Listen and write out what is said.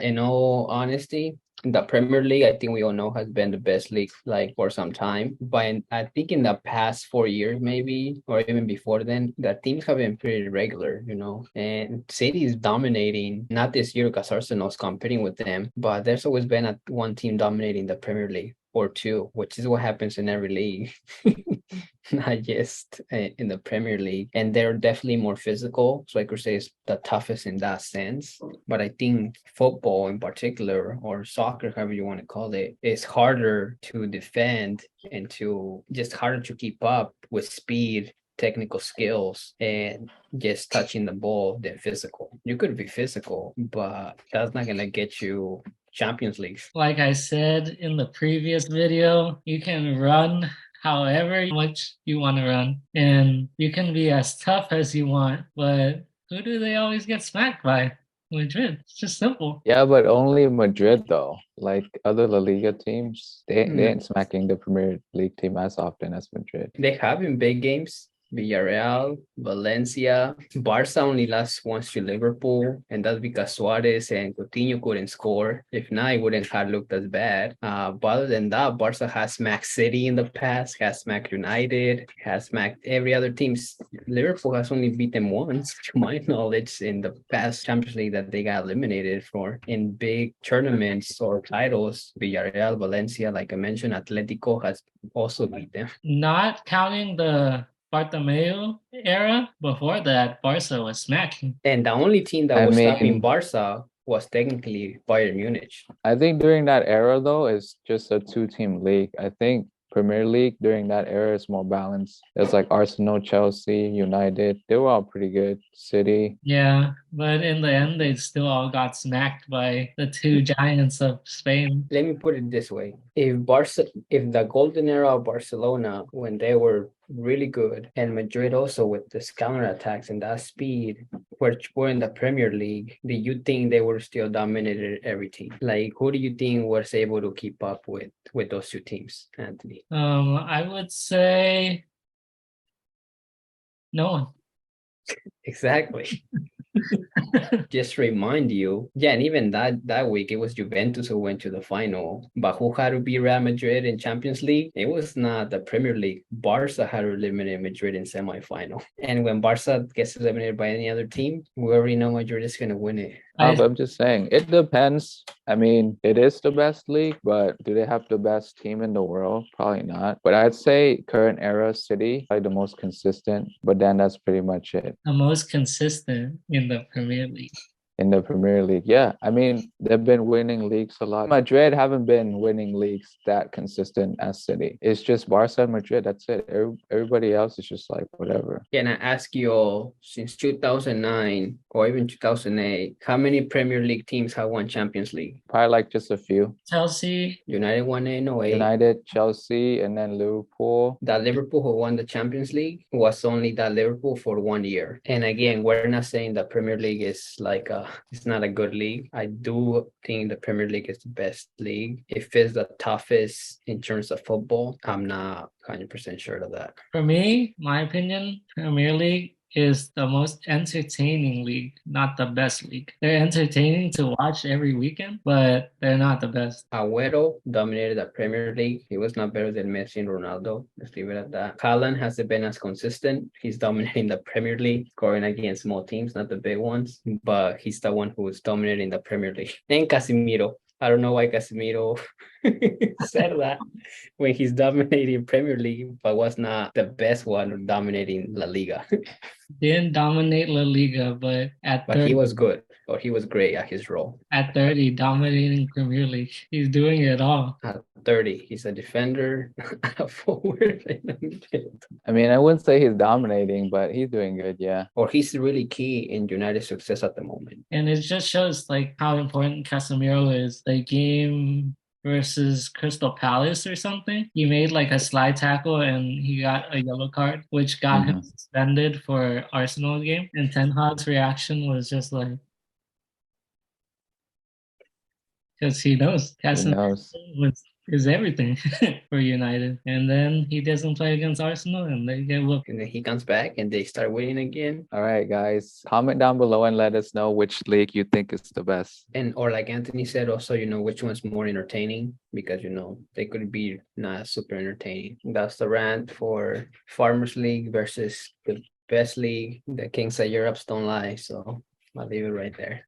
In all honesty, the Premier League, I think we all know, has been the best league like for some time. I think in the past 4 years, maybe, or even before then, the teams have been pretty regular, And City is dominating, not this year because Arsenal's competing with them, but there's always been one team dominating the Premier League or two, which is what happens in every league. Not just in the Premier League. And they're definitely more physical. So I could say it's the toughest in that sense. But I think football in particular, or soccer, however you want to call it, is harder to defend and to just harder to keep up with speed, technical skills, and just touching the ball than physical. You could be physical, but that's not gonna get you Champions League. Like I said in the previous video, you can run however much you want to run, and you can be as tough as you want, but who do they always get smacked by? Madrid. It's just simple. Yeah, but only Madrid though. Like other La Liga teams, they No, ain't smacking the Premier League team as often as Madrid. they have in big games. Villarreal, Valencia, Barca only lost once to Liverpool, and that's because Suarez and Coutinho couldn't score. If not, it wouldn't have looked as bad. But other than that, Barca has smacked City in the past, has smacked United, has smacked every other team. Liverpool has only beat them once, to my knowledge, in the past Champions League that they got eliminated for. In big tournaments or titles, Villarreal, Valencia, like I mentioned, Atletico has also beat them. Not counting the Bartomeu era, before that, Barca was smacking. And the only team that I was stopping mean, Barca was technically Bayern Munich. I think during that era though, it's just a two-team league. I think Premier League during that era is more balanced. It's like Arsenal, Chelsea, United. They were all pretty good. City. Yeah, but in the end, they still all got smacked by the two giants of Spain. Let me put it this way. If the golden era of Barcelona, when they were really good, and Madrid also with this counterattacks and that speed, which were in the Premier League, do you think they were still dominated every team? Like, who do you think was able to keep up with those two teams, Anthony? I would say no one. Exactly. Just remind you, yeah, and even that week it was Juventus who went to the final. But who had to beat Real Madrid in Champions League? It was not the Premier League. Barca had to eliminate Madrid in semifinal. And when Barca gets eliminated by any other team, we already know Madrid is gonna win it. But I'm just saying, it depends. I mean, it is the best league, but do they have the best team in the world? Probably not. But I'd say current era City, like the most consistent, but then that's pretty much it. The most consistent in the Premier League. In the Premier League. Yeah, I mean, they've been winning leagues a lot. Madrid haven't been winning leagues that consistent as City. It's just Barca and Madrid. That's it. Everybody else is just like whatever. Can I ask you all, since 2009 or even 2008, how many Premier League teams have won Champions League? Probably like just a few. Chelsea. United won it in 08. United, Chelsea, and then Liverpool. That Liverpool who won the Champions League was only that Liverpool for 1 year. And again, we're not saying the Premier League is it's not a good league. I do think the Premier League is the best league. If it's the toughest in terms of football, I'm not 100% sure of that. For me, my opinion, Premier League is the most entertaining league, not the best league. They're entertaining to watch every weekend, but they're not the best. Agüero dominated the Premier League. He was not better than Messi and Ronaldo. Let's leave it at that. Haaland hasn't been as consistent. He's dominating the Premier League, scoring against small teams, not the big ones, but he's the one who is dominating the Premier League. And Casemiro. I don't know why Casemiro said that when he's dominating Premier League, but was not the best one dominating La Liga. Didn't dominate La Liga, but But he was good, or he was great at his role. at 30, dominating Premier League. He's doing it all. At 30, he's a defender, a forward, and a midfield. I mean, I wouldn't say he's dominating, but he's doing good, yeah. Or he's really key in United's success at the moment. And it just shows like how important Casemiro is. The game versus Crystal Palace or something, he made like a slide tackle and he got a yellow card, which got him suspended for Arsenal game. And Ten Hag's reaction was just like, because he knows He Casemiro knows. was is everything for United. And then he doesn't play against Arsenal and they get whooped. And then he comes back and they start winning again. All right, guys, comment down below and let us know which league you think is the best. And or like Anthony said, also, which one's more entertaining, because they could be not super entertaining. That's the rant for Farmers League versus the best league. The Kings of Europe don't lie. So I'll leave it right there.